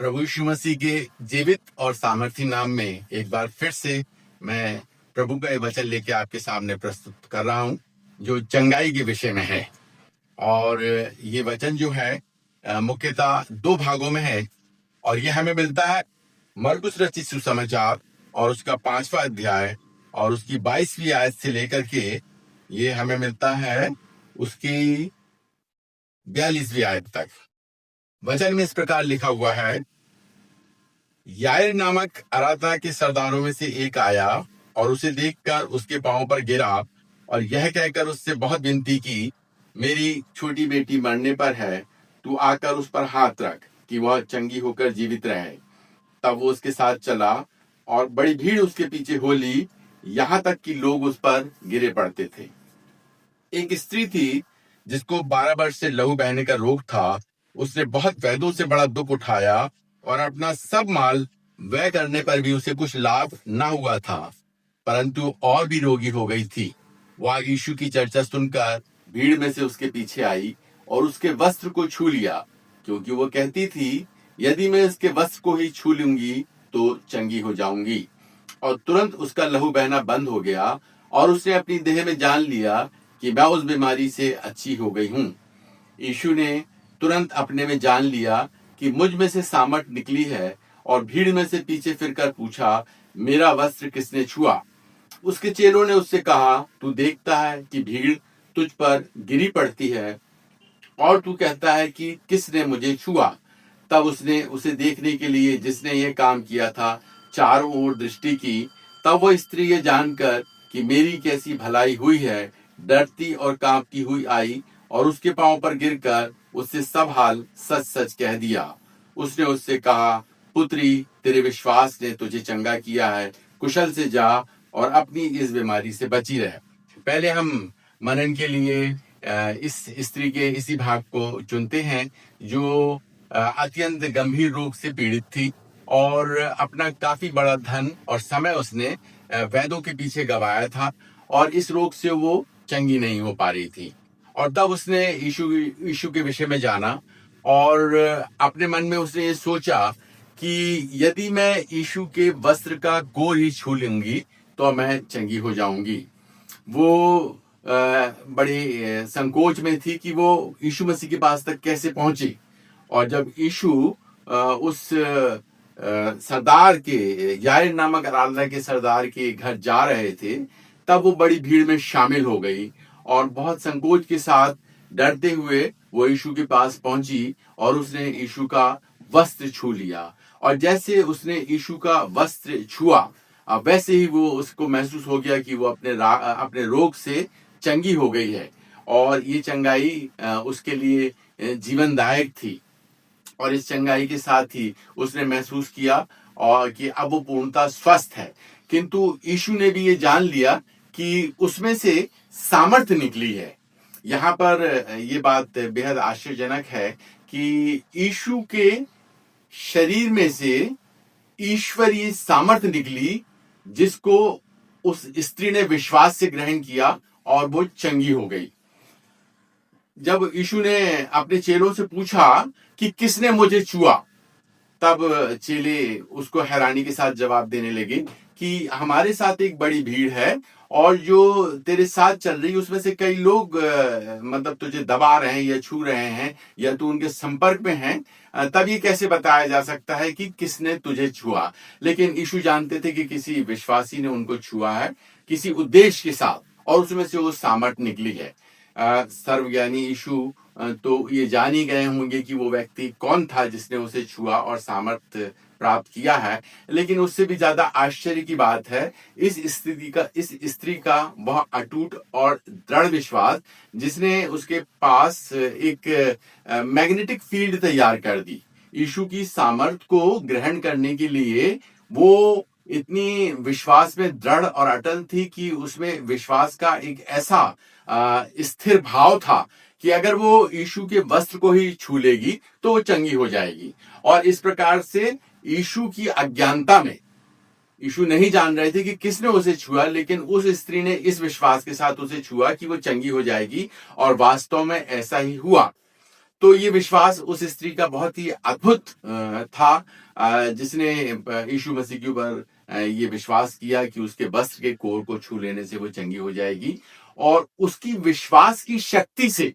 प्रभु यीशु मसीह के जीवित और सामर्थी नाम में एक बार फिर से मैं प्रभु का ये वचन लेके आपके सामने प्रस्तुत कर रहा हूं जो चंगाई के विषय में है। और ये वचन जो है मुख्यतः दो भागों में है और ये हमें मिलता है मरकुस रचित सुसमाचार और उसका 5वां अध्याय और उसकी 22वीं आयत से लेकर के ये हमें मिलता है उसकी 42वीं आयत तक। वचन में इस प्रकार लिखा हुआ है, यायर नामक आराधना के सरदारों में से एक आया और उसे देखकर उसके पांवों पर गिरा और यह कहकर उससे बहुत विनती की, मेरी छोटी बेटी मरने पर है, तू आकर उस पर हाथ रख कि वह चंगी होकर जीवित रहे। तब वो उसके साथ चला और बड़ी भीड़ उसके पीछे हो ली, यहाँ तक कि लोग उस पर गिरे पड़ते थे। एक स्त्री थी जिसको 12 वर्ष से लहू बहने का रोग था। उसने बहुत वैद्यों से बड़ा दुख उठाया और अपना सब माल व्यय करने पर भी उसे कुछ लाभ ना हुआ था, परंतु और भी रोगी हो गई थी। वह यीशु की चर्चा सुनकर भीड़ में से उसके पीछे आई और उसके वस्त्र को छू लिया, क्योंकि वो कहती थी, यदि मैं इसके वस्त्र को ही छू लूंगी तो चंगी हो जाऊंगी। और तुरंत उसका लहू बहना बंद हो गया और उसने अपनी देह में जान लिया कि मैं उस बीमारी से अच्छी हो गई हूँ। यीशु ने तुरंत अपने में जान लिया कि मुझ में से सामर्थ निकली है और भीड़ में से पीछे फिरकर पूछा, मेरा वस्त्र किसने छुआ? उसके चेलों ने उससे कहा, तू देखता है कि भीड़ तुझ पर गिरी पड़ती है और तू कहता है कि किसने मुझे छुआ? तब उसने उसे देखने के लिए जिसने ये काम किया था चारों ओर दृष्टि की। तब वो स्त्री ये जानकर कि मेरी कैसी भलाई हुई है, डरती और कांपती हुई आई और उसके पांव पर गिरकर उससे सब हाल सच सच कह दिया। उसने उससे कहा, पुत्री, तेरे विश्वास ने तुझे चंगा किया है, कुशल से जा और अपनी इस बीमारी से बची रह। पहले हम मनन के लिए इस स्त्री के इसी भाग को चुनते हैं जो अत्यंत गंभीर रोग से पीड़ित थी और अपना काफी बड़ा धन और समय उसने वैद्यों के पीछे गवाया था और इस रोग से वो चंगी नहीं हो पा रही थी। और तब उसने यीशु के विषय में जाना और अपने मन में उसने ये सोचा कि यदि मैं यीशु के वस्त्र का गोर ही छू लूंगी तो मैं चंगी हो जाऊंगी। वो बड़ी संकोच में थी कि वो यीशु मसीह के पास तक कैसे पहुंची। और जब यीशु उस सरदार के, यायर नामक आराधना के सरदार के घर जा रहे थे, तब वो बड़ी भीड़ में शामिल हो गई और बहुत संकोच के साथ डरते हुए वो यीशु के पास पहुंची और उसने यीशु का वस्त्र छू लिया। और जैसे उसने यीशु का वस्त्र छुआ, वैसे ही वो उसको महसूस हो गया कि वो अपने रोग से चंगी हो गई है और ये चंगाई उसके लिए जीवनदायक थी। और इस चंगाई के साथ ही उसने महसूस किया और कि अब वो पूर्णतः स्वस्थ है। किंतु यीशु ने भी ये जान लिया कि उसमें से सामर्थ्य निकली है। यहाँ पर ये बात बेहद आश्चर्यजनक है कि यीशु के शरीर में से ईश्वरीय सामर्थ्य निकली, जिसको उस स्त्री ने विश्वास से ग्रहण किया और वो चंगी हो गई। जब यीशु ने अपने चेलों से पूछा कि किसने मुझे छुआ, तब चेले उसको हैरानी के साथ जवाब देने लगे कि हमारे साथ एक बड़ी भीड़ है और जो तेरे साथ चल रही उसमें से कई लोग मतलब तुझे दबा रहे हैं या छू रहे हैं या तू उनके संपर्क में है, तब ये कैसे बताया जा सकता है कि किसने तुझे छुआ? लेकिन यीशु जानते थे कि किसी विश्वासी ने उनको छुआ है किसी उद्देश्य के साथ और उसमें से वो सामर्थ्य निकली है। सर्वज्ञानी यीशु तो ये जान ही गए होंगे कि वो व्यक्ति कौन था जिसने उसे छुआ और सामर्थ्य प्राप्त किया है। लेकिन उससे भी ज्यादा आश्चर्य की बात है इस स्त्री का वह अटूट और दृढ़ विश्वास, जिसने उसके पास एक मैग्नेटिक फील्ड तैयार कर दी। यीशु की सामर्थ्य को ग्रहण करने के लिए वो इतनी विश्वास में दृढ़ और अटल थी कि उसमें विश्वास का एक ऐसा स्थिर भाव था कि अगर वो यीशु के वस्त्र को ही छू लेगी तो वो चंगी हो जाएगी। और इस प्रकार से यीशु की अज्ञानता में यीशु नहीं जान रहे थे कि किसने उसे छुआ, लेकिन उस स्त्री ने इस विश्वास के साथ उसे छुआ कि वो चंगी हो जाएगी और वास्तव में ऐसा ही हुआ। तो ये विश्वास उस स्त्री का बहुत ही अद्भुत था, जिसने यीशु मसीह के ऊपर ये विश्वास किया कि उसके वस्त्र के कोर को छू लेने से वो चंगी हो जाएगी। और उसकी विश्वास की शक्ति से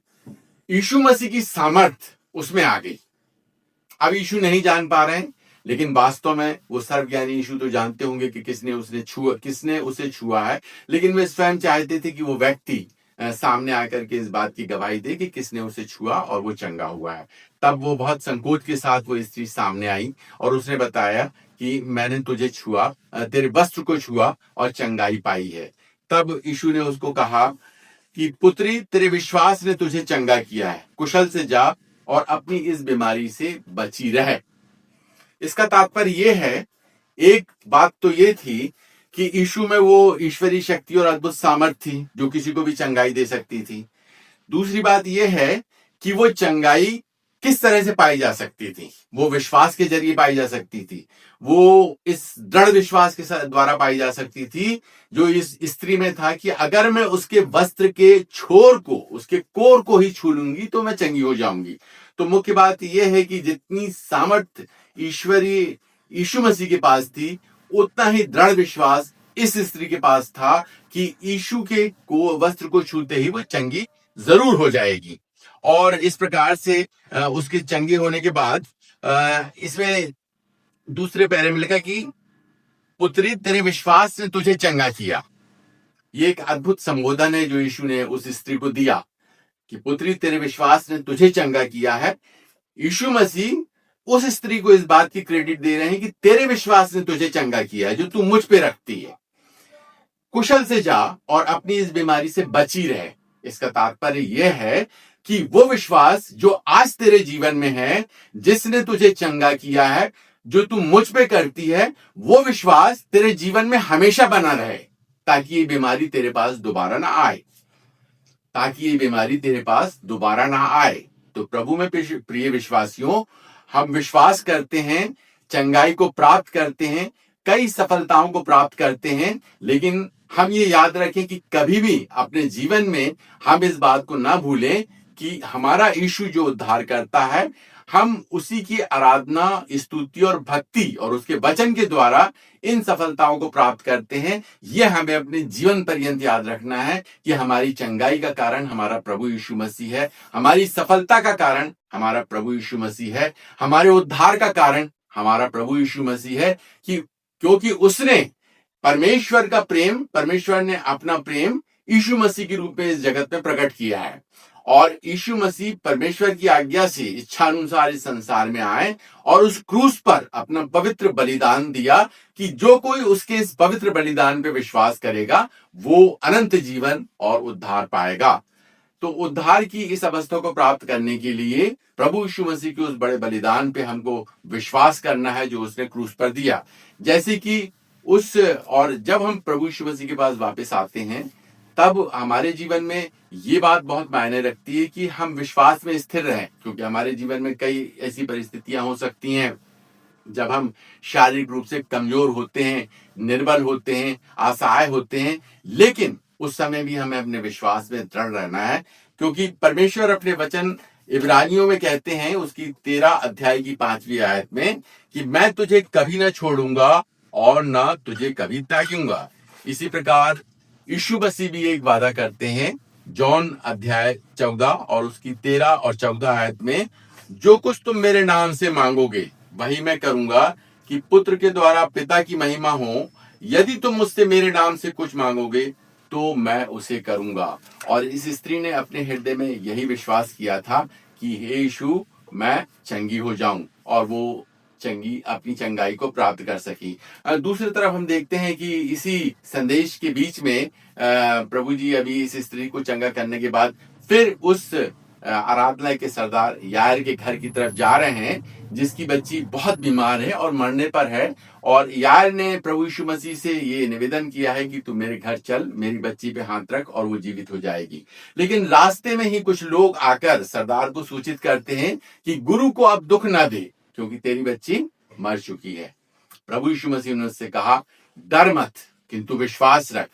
यीशु मसीह की सामर्थ उसमें आ गई। अब यीशु नहीं जान पा रहे हैं, लेकिन वास्तव में वो सर्वज्ञानी यीशु तो जानते होंगे कि किसने उसे छुआ है। लेकिन वे स्वयं चाहते थे कि वो व्यक्ति सामने आकर के इस बात की गवाही दे कि किसने उसे छुआ और वो चंगा हुआ है। तब वो बहुत संकोच के साथ वो स्त्री सामने आई और उसने बताया कि मैंने तुझे छुआ, तेरे वस्त्र को छुआ और चंगाई पाई है। तब यीशु ने उसको कहा कि पुत्री, तेरे विश्वास ने तुझे चंगा किया है, कुशल से जा और अपनी इस बीमारी से बची रह। इसका तात्पर्य यह है, एक बात तो ये थी कि यीशु में वो ईश्वरीय शक्ति और अद्भुत सामर्थ्य थी जो किसी को भी चंगाई दे सकती थी। दूसरी बात यह है कि वो चंगाई किस तरह से पाई जा सकती थी। वो विश्वास के जरिए पाई जा सकती थी, वो इस दृढ़ विश्वास के द्वारा पाई जा सकती थी जो इस स्त्री में था कि अगर मैं उसके वस्त्र के छोर को, उसके कोर को ही छू लूंगी तो मैं चंगी हो जाऊंगी। तो मुख्य बात यह है कि जितनी सामर्थ ईश्वरीय यीशु मसीह के पास थी, उतना ही दृढ़ विश्वास इस स्त्री के पास था कि यीशु के वस्त्र को छूते ही वो चंगी जरूर हो जाएगी। और इस प्रकार से उसके चंगे होने के बाद इसमें दूसरे पैरे में लिखा कि पुत्री, तेरे विश्वास ने तुझे चंगा किया। ये एक अद्भुत संबोधन है जो यीशु ने उस स्त्री को दिया कि पुत्री, तेरे विश्वास ने तुझे चंगा किया है। यीशु मसीह उस स्त्री को इस बात की क्रेडिट दे रहे हैं कि तेरे विश्वास ने तुझे चंगा किया है, जो तू मुझ पे रखती है। कुशल से जा और अपनी इस बीमारी से बची रहे। इसका तात्पर्य यह है कि वो विश्वास जो आज तेरे जीवन में है, जिसने तुझे चंगा किया है, जो तू मुझ पे करती है, वो विश्वास तेरे जीवन में हमेशा बना रहे, ताकि ये बीमारी तेरे पास दोबारा ना आए, ताकि ये बीमारी तेरे पास दोबारा ना आए। तो प्रभु में प्रिय विश्वासियों, हम विश्वास करते हैं, चंगाई को प्राप्त करते हैं, कई सफलताओं को प्राप्त करते हैं, लेकिन हम ये याद रखें कि कभी भी अपने जीवन में हम इस बात को ना भूलें कि हमारा यीशु जो उद्धार करता है, हम उसी की आराधना, स्तुति और भक्ति और उसके वचन के द्वारा इन सफलताओं को प्राप्त करते हैं। यह हमें अपने जीवन पर्यंत याद रखना है कि हमारी चंगाई का कारण हमारा प्रभु यीशु मसीह है, हमारी सफलता का कारण हमारा प्रभु यीशु मसीह है, हमारे उद्धार का कारण हमारा प्रभु यीशु मसीह है। क्योंकि उसने परमेश्वर ने अपना प्रेम यीशु मसीह के रूप में इस जगत में प्रकट किया है, और यीशु मसीह परमेश्वर की आज्ञा से इच्छानुसार इस संसार में आए और उस क्रूस पर अपना पवित्र बलिदान दिया कि जो कोई उसके इस पवित्र बलिदान पे विश्वास करेगा वो अनंत जीवन और उद्धार पाएगा। तो उद्धार की इस अवस्था को प्राप्त करने के लिए प्रभु यीशु मसीह के उस बड़े बलिदान पे हमको विश्वास करना है जो उसने क्रूस पर दिया। जैसे कि और जब हम प्रभु यीशु मसीह के पास वापस आते हैं, तब हमारे जीवन में ये बात बहुत मायने रखती है कि हम विश्वास में स्थिर रहें, क्योंकि हमारे जीवन में कई ऐसी परिस्थितियां हो सकती हैं जब हम शारीरिक रूप से कमजोर होते हैं, निर्बल होते हैं, असहाय होते हैं, लेकिन उस समय भी हमें अपने विश्वास में दृढ़ रहना है, क्योंकि परमेश्वर अपने वचन इब्रानियों में कहते हैं, उसकी 13 अध्याय की 5वीं आयत में, कि मैं तुझे कभी ना छोड़ूंगा और ना तुझे कभी त्यागूंगा। इसी प्रकार यीशु मसीह भी एक वादा करते हैं जॉन अध्याय 14 और उसकी 13 और 14 आयत में, जो कुछ तुम मेरे नाम से मांगोगे वही मैं करूंगा, कि पुत्र के द्वारा पिता की महिमा हो। यदि तुम मुझसे मेरे नाम से कुछ मांगोगे तो मैं उसे करूंगा। और इस स्त्री ने अपने हृदय में यही विश्वास किया था कि हे यीशु, मैं चंगी हो जाऊं, और वो चंगी अपनी चंगाई को प्राप्त कर सकी। दूसरी तरफ हम देखते हैं कि इसी संदेश के बीच में प्रभु जी अभी इस स्त्री को चंगा करने के बाद फिर उस आराधना के सरदार यायर के घर की तरफ जा रहे हैं, जिसकी बच्ची बहुत बीमार है और मरने पर है। और यायर ने प्रभु यीशु मसीह से ये निवेदन किया है कि तू मेरे घर चल, मेरी बच्ची पे हाथ रख और वो जीवित हो जाएगी। लेकिन रास्ते में ही कुछ लोग आकर सरदार को सूचित करते हैं कि गुरु को अब दुख ना दे, क्योंकि तेरी बच्ची मर चुकी है। प्रभु यीशु मसीह ने उससे कहा, डर मत किंतु विश्वास रख,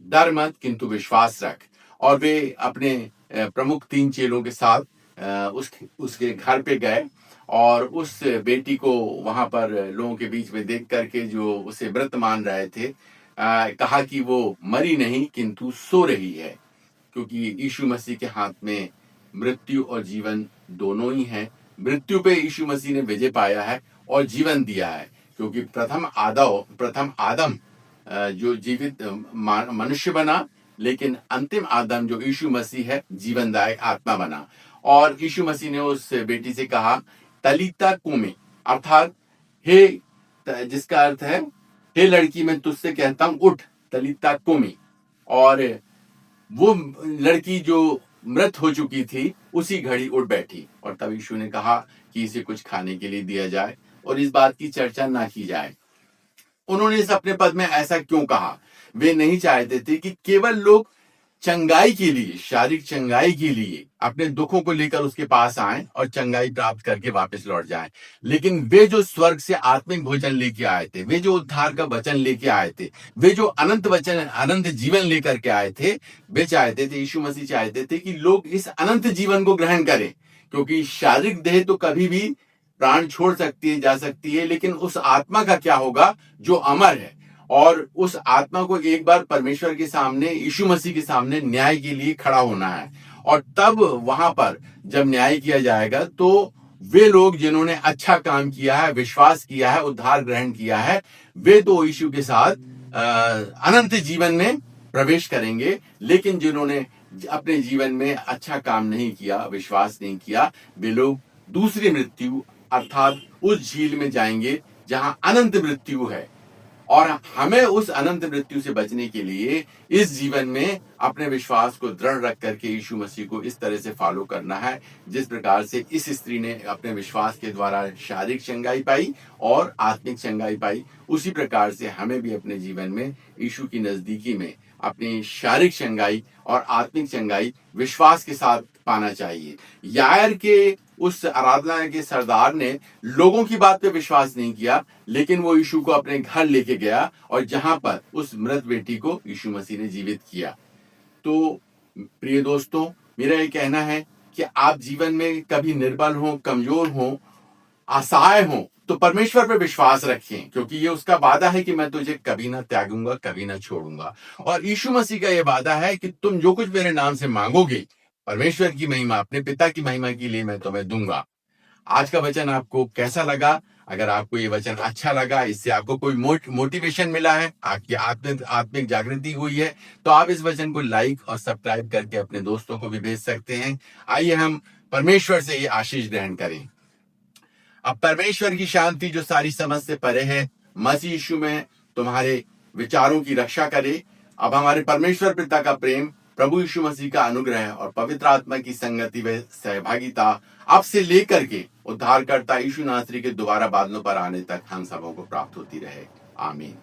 डर मत किंतु विश्वास रख। और वे अपने प्रमुख 3 चेलों के साथ उसके घर पे गए और उस बेटी को वहां पर लोगों के बीच में देख करके जो उसे मृत मान रहे थे, कहा कि वो मरी नहीं किंतु सो रही है, क्योंकि यीशु मसीह के हाथ में मृत्यु और जीवन दोनों ही हैं। मृत्यु पे यीशु मसीह ने विजय पाया है और जीवन दिया है, क्योंकि प्रथम आदम जो जीवित मनुष्य बना, लेकिन अंतिम आदम जो यीशु मसीह है जीवनदायक आत्मा बना। और यीशु मसीह ने उस बेटी से कहा तलीता कुमी, अर्थात हे, जिसका अर्थ है हे लड़की मैं तुझसे कहता हूं उठ, तलीता कुमी। और वो लड़की जो मृत हो चुकी थी उसी घड़ी उठ बैठी। और तब यीशु ने कहा कि इसे कुछ खाने के लिए दिया जाए और इस बात की चर्चा ना की जाए। उन्होंने इस अपने पद में ऐसा क्यों कहा? वे नहीं चाहते थे कि केवल लोग चंगाई के लिए, शारीरिक चंगाई के लिए अपने दुखों को लेकर उसके पास आएं और चंगाई प्राप्त करके वापस लौट जाएं, लेकिन वे जो स्वर्ग से आत्मिक भोजन लेके आए थे, वे जो उद्धार का वचन लेके आए थे, वे जो अनंत जीवन लेकर के आए थे, वे चाहते थे, यीशु मसीह चाहते थे कि लोग इस अनंत जीवन को ग्रहण करें। क्योंकि शारीरिक देह तो कभी भी प्राण छोड़ सकती है, जा सकती है, लेकिन उस आत्मा का क्या होगा जो अमर है। और उस आत्मा को एक बार परमेश्वर के सामने, यीशु मसीह के सामने न्याय के लिए खड़ा होना है। और तब वहां पर जब न्याय किया जाएगा तो वे लोग जिन्होंने अच्छा काम किया है, विश्वास किया है, उद्धार ग्रहण किया है, वे तो यीशु के साथ अनंत जीवन में प्रवेश करेंगे। लेकिन जिन्होंने अपने जीवन में अच्छा काम नहीं किया, विश्वास नहीं किया, वे लोग दूसरी मृत्यु अर्थात उस झील में जाएंगे जहां अनंत मृत्यु है। और हमें उस अनंत मृत्यु से बचने के लिए इस जीवन में अपने विश्वास को दृढ़ रख करके यीशु मसीह को इस तरह से फॉलो करना है, जिस प्रकार से इस स्त्री ने अपने विश्वास के द्वारा शारीरिक चंगाई पाई और आत्मिक चंगाई पाई। उसी प्रकार से हमें भी अपने जीवन में यीशु की नजदीकी में अपनी शारीरिक चंगाई और आत्मिक चंगाई विश्वास के साथ पाना चाहिए। यायर के उस आराधना के सरदार ने लोगों की बात पे विश्वास नहीं किया, लेकिन वो यीशु को अपने घर लेके गया और जहां पर उस मृत बेटी को यीशु मसीह ने जीवित किया। तो प्रिय दोस्तों, मेरा ये कहना है कि आप जीवन में कभी निर्बल हो, कमजोर हो, असहाय हो, तो परमेश्वर पे विश्वास रखें, क्योंकि ये उसका वादा है कि मैं तुझे कभी ना त्यागूंगा, कभी ना छोड़ूंगा। और यीशु मसीह का ये वादा है कि तुम जो कुछ मेरे नाम से मांगोगे, परमेश्वर की महिमा, अपने पिता की महिमा के लिए मैं तुम्हें दूंगा। आज का वचन आपको कैसा लगा? अगर आपको ये वचन अच्छा लगा, इससे आपको कोई मोटिवेशन मिला है, आपकी आत्मिक जागृति हुई है, तो आप इस वचन को लाइक और सब्सक्राइब करके अपने दोस्तों को भी भेज सकते हैं। आइए हम परमेश्वर से ये आशीष ग्रहण करें। अब परमेश्वर की शांति जो सारी समझ से परे है, मसीह यीशु में तुम्हारे विचारों की रक्षा करे। अब हमारे परमेश्वर पिता का प्रेम, प्रभु यीशु मसीह का अनुग्रह और पवित्र आत्मा की संगति व सहभागिता अब से लेकर के उद्धारकर्ता यीशु नासरी के दोबारा बादलों पर आने तक हम सबों को प्राप्त होती रहे। आमीन।